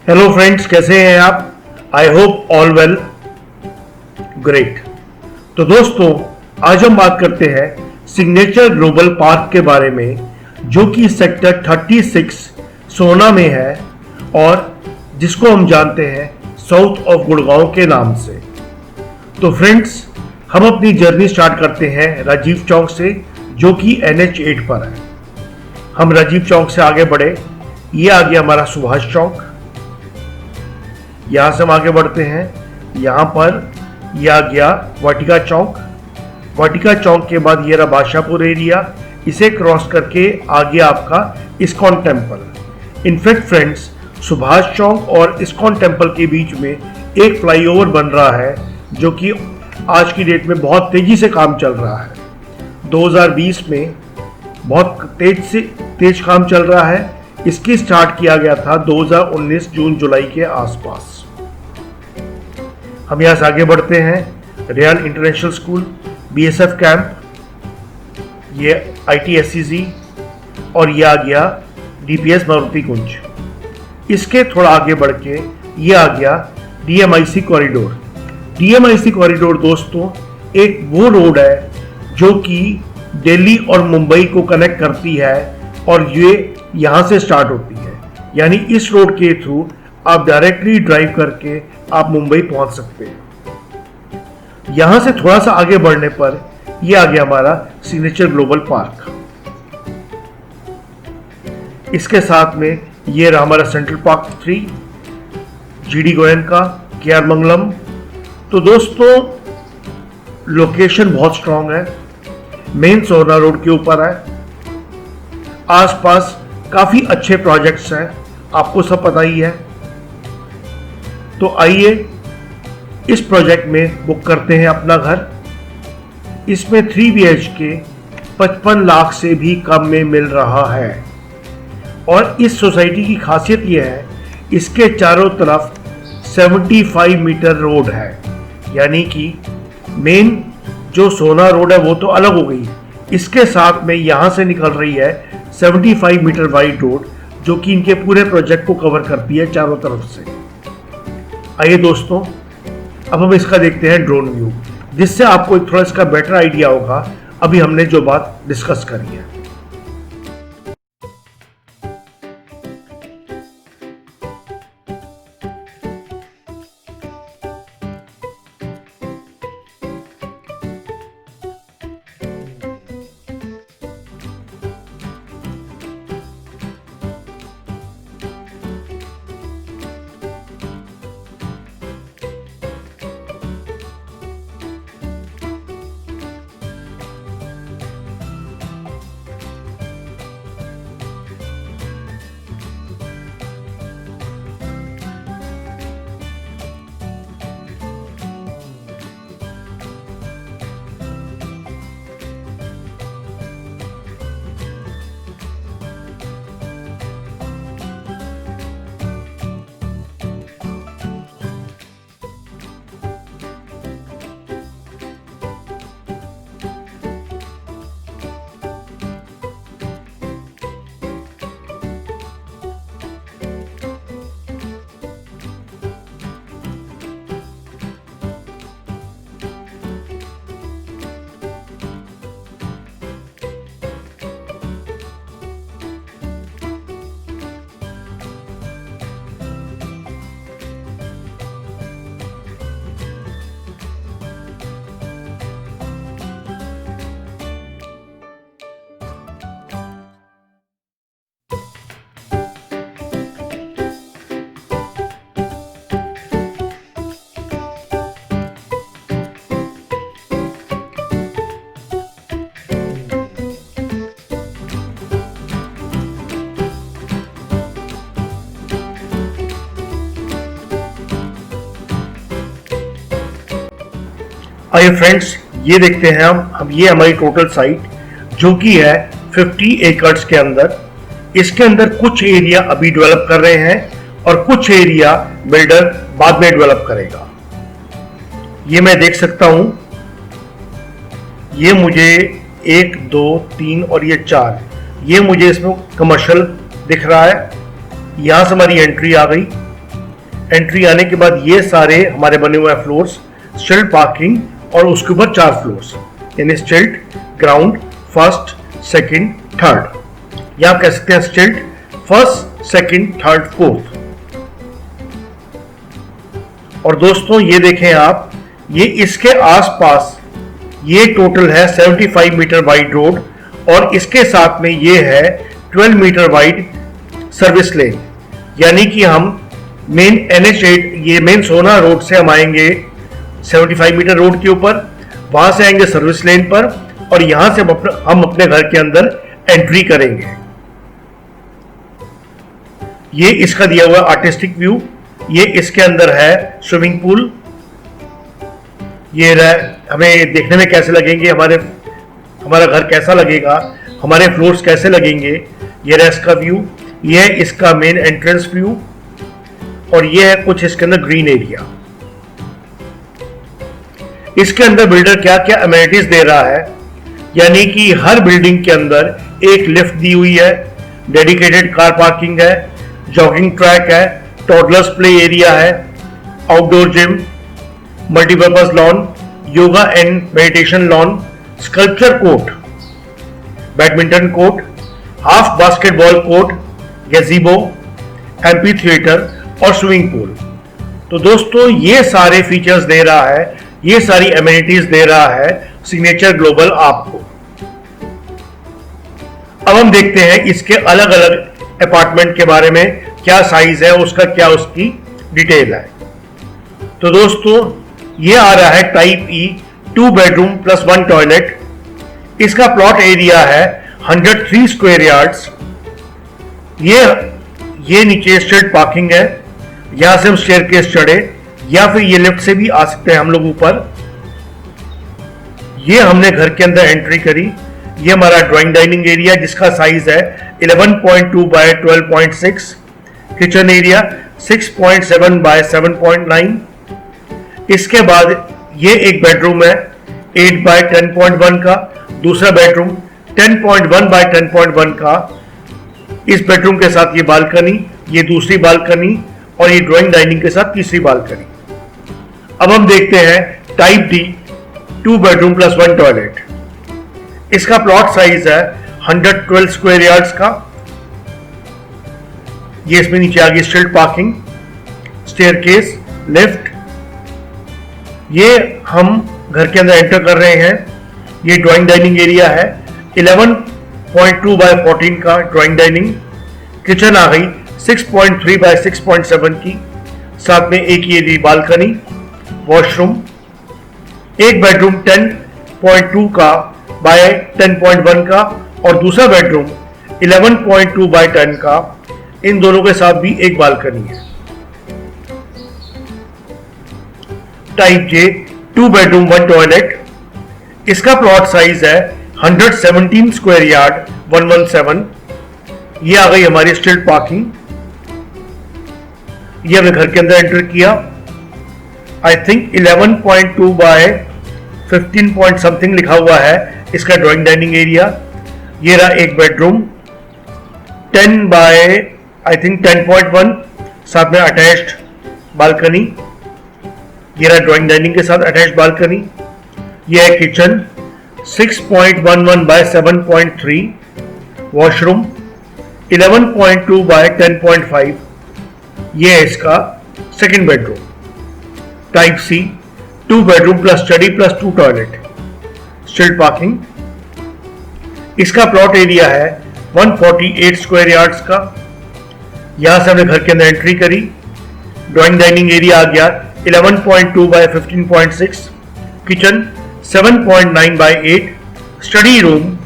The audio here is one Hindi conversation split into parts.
हेलो फ्रेंड्स, कैसे हैं आप? I hope all well. Great. तो दोस्तों, आज हम बात करते हैं सिग्नेचर ग्लोबल पार्क के बारे में, जो कि सेक्टर 36 सोना में है और जिसको हम जानते हैं साउथ ऑफ गुड़गांव के नाम से। तो फ्रेंड्स, हम अपनी जर्नी स्टार्ट करते हैं राजीव चौक से, जो कि NH8 पर है। हम राजीव चौक से आगे बढ़े, ये आ गया हमारा सुभाष चौक। यहां से हम आगे बढ़ते हैं, यहां पर यह आ गया वाटिका चौक। वाटिका चौक के बाद ये रहा बादशाहपुर एरिया। इसे क्रॉस करके आ गया आपका ISKCON temple. In fact friends, Subhash Chowk और इस्कॉन टेम्पल के बीच में एक फ्लाईओवर बन रहा है, जो कि आज की डेट में बहुत तेजी से काम चल रहा है। 2020 में बहुत तेज काम चल रहा है। इसकी स्टार्ट किया गया था 2019 जून जुलाई के आसपास। हम यहाँ से आगे बढ़ते हैं, Ryan international school, BSF camp, ये ITSCC और ये आ गया DPS मारुति कुंज। इसके थोड़ा आगे बढ़ के ये आ गया DMIC कॉरिडोर। DMIC कॉरिडोर दोस्तों एक वो रोड है जो कि दिल्ली और मुंबई को कनेक्ट करती है और ये यहाँ से स्टार्ट होती है। यानी इस रोड के थ्रू आप डायरेक्टली ड्राइव करके आप मुंबई पहुंच सकते हैं। यहां से थोड़ा सा आगे बढ़ने पर यह आ गया हमारा सिग्नेचर ग्लोबल पार्क। इसके साथ में यह रहा हमारा central park 3, GD Goenka, KR मंगलम। तो दोस्तों, लोकेशन बहुत स्ट्रांग है, मेन सोना रोड के ऊपर है। आसपास काफी अच्छे प्रोजेक्ट्स हैं, आपको सब पता ही है। तो आइए इस प्रोजेक्ट में बुक करते हैं अपना घर। इसमें 3 BHK 55 लाख से भी कम में मिल रहा है। और इस सोसाइटी की खासियत यह है, इसके चारों तरफ 75 मीटर रोड है। यानी कि मेन जो सोना रोड है वो तो अलग हो गई, इसके साथ में यहां से निकल रही है 75 मीटर वाइड रोड, जो कि इनके पूरे प्रोजेक्ट को कवर करती है चारों तरफ से। आइए दोस्तों, अब हम इसका देखते हैं ड्रोन व्यू, जिससे आपको एक थोड़ा इसका बेटर आइडिया होगा अभी हमने जो बात डिस्कस करी है। आइए फ्रेंड्स, ये देखते हैं हम ये हमारी टोटल साइट, जो कि है 50 एकड़ के अंदर। इसके अंदर कुछ एरिया अभी डेवलप कर रहे हैं और कुछ एरिया बिल्डर बाद में डेवलप करेगा। ये मैं देख सकता हूं, ये मुझे 1 2 3 और ये 4, ये मुझे इसमें कमर्शियल दिख रहा है। यहां से हमारी एंट्री आ गई एंट्री आने के बाद ये सारे हमारे बने हुए हैं फ्लोर्स, स्टिल्ट पार्किंग और उसके ऊपर 4 फ्लोर्स, यानी स्टिल्ट, ग्राउंड, फर्स्ट, सेकंड, थर्ड, या आप कह सकते हैं स्टिल्ट, फर्स्ट, सेकंड, थर्ड, फोर्थ। और दोस्तों ये देखें आप, ये इसके आसपास ये टोटल है 75 मीटर वाइड रोड और इसके साथ में ये है 12 मीटर वाइड सर्विस लेन, यानी कि हम मेन NH8 ये मेन सोना रोड से हम आएंगे 75 मीटर रोड के ऊपर, वहां से आएंगे सर्विस लेन पर और यहां से हम अपने घर के अंदर एंट्री करेंगे। ये इसका दिया हुआ आर्टिस्टिक व्यू, ये इसके अंदर है स्विमिंग पूल, ये हमें देखने में कैसे लगेंगे, हमारा घर कैसा लगेगा, हमारे फ्लोर्स कैसे लगेंगे, ये रहा इसका व्यू, ये है इसका मेन एंट्रेंस व्यू और ये है कुछ इसके अंदर ग्रीन एरिया। इसके अंदर बिल्डर क्या क्या अमेनिटीज दे रहा है, यानी कि हर बिल्डिंग के अंदर एक लिफ्ट दी हुई है, डेडिकेटेड कार पार्किंग है, जॉगिंग ट्रैक है, टॉडलर्स प्ले एरिया है, outdoor gym, multipurpose lawn, yoga and meditation lawn, sculpture court, badminton court, half basketball court, gazebo, amphitheatre और स्विमिंग पूल। तो दोस्तों ये सारे फीचर्स दे रहा है, ये सारी एमिनिटीज दे रहा है सिग्नेचर ग्लोबल आपको। अब हम देखते हैं इसके अलग अलग अपार्टमेंट के बारे में, क्या साइज है उसका, क्या उसकी डिटेल है। तो दोस्तों ये आ रहा है टाइप ई, 2 बेडरूम प्लस 1 टॉयलेट। इसका प्लॉट एरिया है 103 स्क्वायर यार्ड्स। ये नीचे स्ट्रेट पार्किंग है, यहां से हम स्टेयरकेस चढ़े या फिर ये लिफ्ट से भी आ सकते हैं हम लोग ऊपर। ये हमने घर के अंदर एंट्री करी, ये हमारा ड्राइंग डाइनिंग एरिया जिसका साइज है 11.2 बाय 12.6, किचन एरिया 6.7 बाय 7.9। इसके बाद ये एक बेडरूम है 8 बाय 10.1 का, दूसरा बेडरूम 10.1 बाय 10.1 का। इस बेडरूम के साथ ये बालकनी, ये दूसरी बालकनी और ये ड्राइंग डाइनिंग के साथ तीसरी बालकनी। अब हम देखते हैं type D, 2 bedroom plus 1 toilet. इसका प्लॉट साइज है 112 स्क्वायर यार्ड्स का। ये इसमें नीचे आगे स्ट्रीट पार्किंग, स्टेयरकेस, लिफ्ट। ये हम घर के अंदर एंटर कर रहे हैं। ये ड्राइंग डाइनिंग एरिया है, 11.2 बाय 14 का ड्राइंग डाइनिंग। किचन आ गई 6.3 बाय 6.7 की, साथ में एक ये बालकनी, वॉशरूम। एक बेडरूम 10.2 का बाय 10.1 का और दूसरा बेडरूम 11.2 बाय 10 का। इन दोनों के साथ भी एक बालकनी है। टाइप जे, 2 बेडरूम 1 टॉयलेट। इसका प्लॉट साइज है 117 स्क्वायर यार्ड, 117। ये आ गई हमारी स्ट्रीट पार्किंग। ये हमने घर के अंदर एंटर किया। I think 11.2 by 15 point something लिखा हुआ है इसका ड्राइंग डाइनिंग एरिया। ये रहा एक बेडरूम 10 बाय आई थिंक 10.1, साथ में अटैच्ड बालकनी। ये रहा ड्राइंग डाइनिंग के साथ अटैच्ड बालकनी। ये है किचन 6.11 बाय 7.3, वॉशरूम 11.2 बाय 10.5। ये है इसका second bedroom. Type C, 2 bedroom plus study plus 2 toilet, street parking. इसका प्लॉट एरिया है 148 स्क्वायर यार्ड्स का। यहां से हमने घर के अंदर एंट्री करी। ड्राइंग डाइनिंग एरिया आ गया 11.2 by 15.6, kitchen 7.9 by 8, study room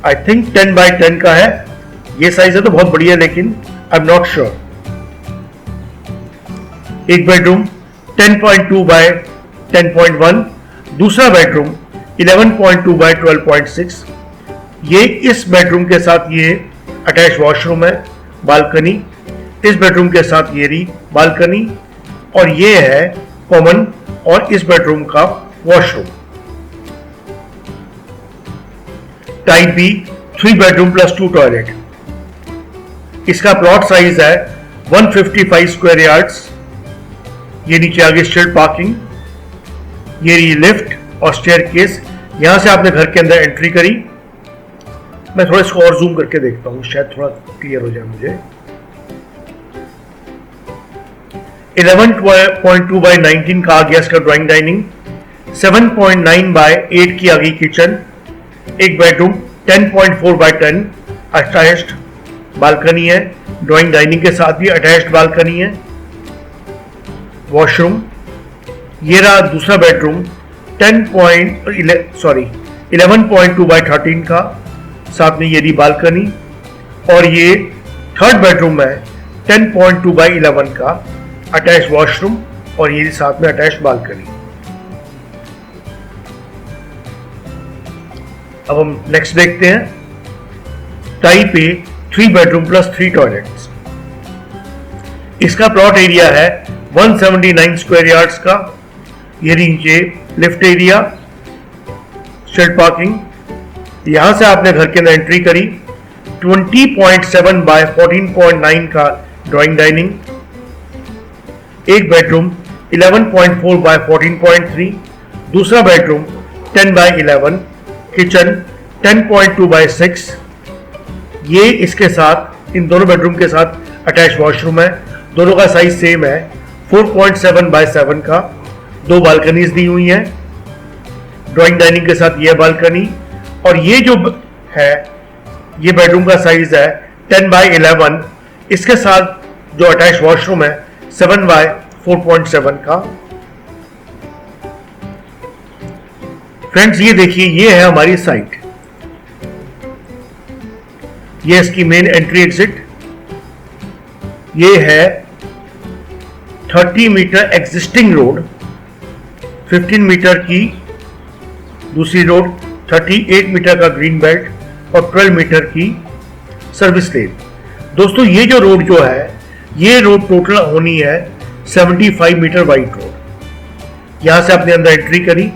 I think 10 by 10 का है। ये साइज है तो बहुत बढ़िया, लेकिन आई एम नॉट श्योर। एक बेडरूम 10.2 बाय 10.1, दूसरा बेडरूम 11.2 बाय 12.6। ये इस बेडरूम के साथ ये अटैच वॉशरूम है, बालकनी। इस बेडरूम के साथ ये रही बालकनी और ये है कॉमन और इस बेडरूम का washroom. Type B, 3 bedroom plus 2 toilet. इसका प्लॉट साइज है 155 स्क्वायर यार्ड्स। ये नीचे आगे स्ट्रीट पार्किंग, ये लिफ्ट और स्टेयरकेस। यहां से आपने घर के अंदर एंट्री करी। मैं थोड़ा इसको और जूम करके देखता हूं, शायद थोड़ा क्लियर हो जाए मुझे। 11.2 बाय 19 का आ गया इसका ड्राइंग डाइनिंग। 7.9 बाय 8 की आ गई किचन। एक बेडरूम 10.4 बाय 10 अटैच्ड बालकनी है। ड्राइंग डाइनिंग के साथ भी अटैच्ड बालकनी है। वॉशरूम, ये रहा दूसरा बेडरूम 11.2 बाय 13 का, साथ में ये रही बालकनी। और ये थर्ड बेडरूम है 10.2 बाय 11 का, अटैच वॉशरूम और ये साथ में अटैच बालकनी। अब हम नेक्स्ट देखते हैं। Type A 3 bedroom plus 3 toilets. इसका प्लॉट एरिया है 179 स्क्वायर यार्ड्स का। ये नीचे लिफ्ट एरिया, स्ट्रीट पार्किंग। यहां से आपने घर के अंदर एंट्री करी। 20.7 बाय 14.9 का ड्राइंग डाइनिंग। एक बेडरूम 11.4 बाय 14.3, दूसरा बेडरूम 10 बाय 11, किचन 10.2 बाय 6। ये इसके साथ, इन दोनों बेडरूम के साथ अटैच वॉशरूम है। दोनों का साइज सेम है 4.7 बाय 7 का। 2 बालकनीज दी हुई हैं ड्राइंग डाइनिंग के साथ, यह बालकनी। और ये जो है, ये बेडरूम का साइज है 10 बाय 11। इसके साथ जो अटैच वॉशरूम है 7 बाय 4.7 का। फ्रेंड्स, ये देखिए, ये है हमारी साइट। ये इसकी मेन एंट्री एग्जिट। ये है 30 मीटर एग्जिस्टिंग रोड, 15 मीटर की दूसरी रोड, 38 मीटर का ग्रीन बेल्ट और 12 मीटर की सर्विस लेन। दोस्तों, ये जो रोड जो है, ये रोड टोटल होनी है 75 मीटर वाइड रोड। यहां से आपने अंदर एंट्री करी।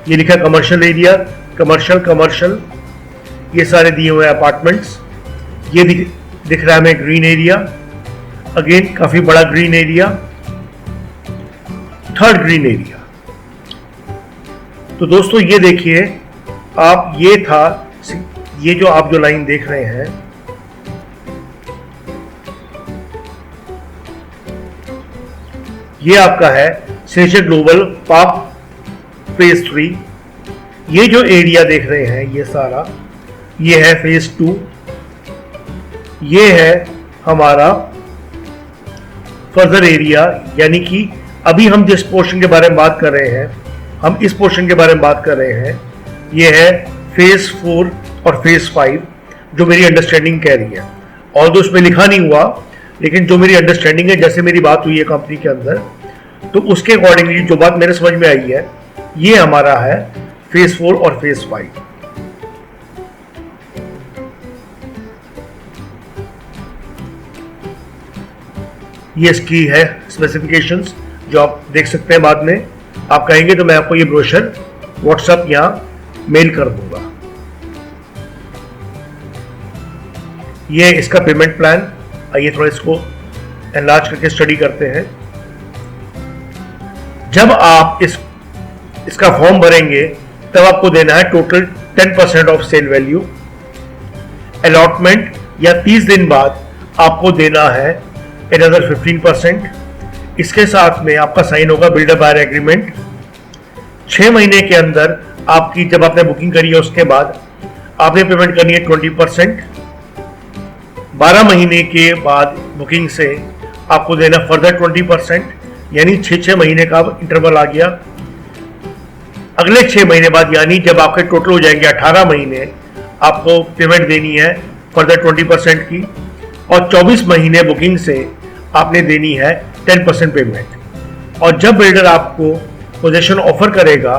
ये लिखा कमर्शियल एरिया, कमर्शियल। ये सारे दिए हुए अपार्टमेंट्स। ये दिख रहा है हमें ग्रीन एरिया, अगेन काफी बड़ा green area, third green area. तो दोस्तों, ये देखिए आप, ये था, ये जो आप जो लाइन देख रहे हैं, ये आपका है सिग्नेचर ग्लोबल पार्क फेज 3। ये जो एरिया देख रहे हैं, ये सारा, ये है फेज 2। ये है हमारा फर्दर एरिया, यानी कि अभी हम जिस पोर्शन के बारे में बात कर रहे हैं, हम इस पोर्शन के बारे में बात कर रहे हैं। ये है फेज 4 और फेज 5, जो मेरी अंडरस्टैंडिंग कह रही है। और तो उसमें लिखा नहीं हुआ, लेकिन जो मेरी अंडरस्टैंडिंग है, जैसे मेरी बात हुई है कंपनी के अंदर, तो उसके अकॉर्डिंगली जो बात मेरे समझ में आई है, ये हमारा है फेज 4 और फेज 5। ये इसकी है स्पेसिफिकेशंस, जो आप देख सकते हैं। बाद में आप कहेंगे तो मैं आपको ये ब्रोशर व्हाट्सएप या मेल कर दूंगा। ये इसका पेमेंट प्लान। आइए थोड़ा इसको एनलार्ज करके स्टडी करते हैं। जब आप इसका फॉर्म भरेंगे, तब आपको देना है total 10% of sale value. Allotment या 30 दिन बाद आपको देना है another 15%। इसके साथ में आपका साइन होगा बिल्डर बायर एग्रीमेंट। 6 महीने के अंदर आपकी, जब आपने बुकिंग करी है, उसके बाद आपने पेमेंट करनी है 20%। 12 महीने के बाद बुकिंग से आपको देना फर्दर 20%, यानी 6 महीने का इंटरवल आ गया। अगले 6 महीने बाद, यानी जब आपके टोटल हो जाएंगे 18 महीने, आपको पेमेंट देनी है फर्दर 20% की। और 24 महीने बुकिंग से आपने देनी है 10% पेमेंट। और जब बिल्डर आपको पोजेशन ऑफर करेगा,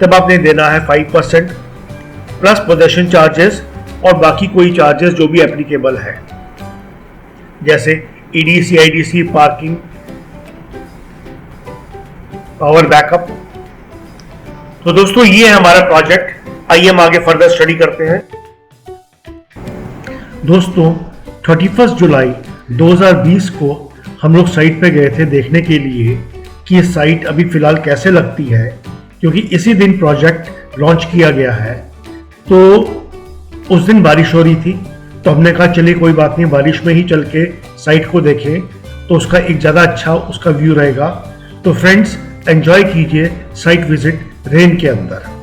तब आपने देना है 5% प्लस पोजेशन चार्जेस और बाकी कोई चार्जेस जो भी एप्लीकेबल है, जैसे EDC, IDC, parking, power backup. तो दोस्तों, ये है हमारा प्रोजेक्ट। आइए हम आगे फर्दर स्टडी करते हैं। दोस्तों, 31 जुलाई 2020 को हम लोग साइट पे गए थे देखने के लिए कि ये साइट अभी फ़िलहाल कैसे लगती है, क्योंकि इसी दिन प्रोजेक्ट लॉन्च किया गया है। तो उस दिन बारिश हो रही थी, तो हमने कहा चलिए कोई बात नहीं, बारिश में ही चल के साइट को देखें तो उसका एक ज़्यादा अच्छा उसका व्यू रहेगा। तो फ्रेंड्स, एंजॉय कीजिए साइट विजिट रेन के अंदर।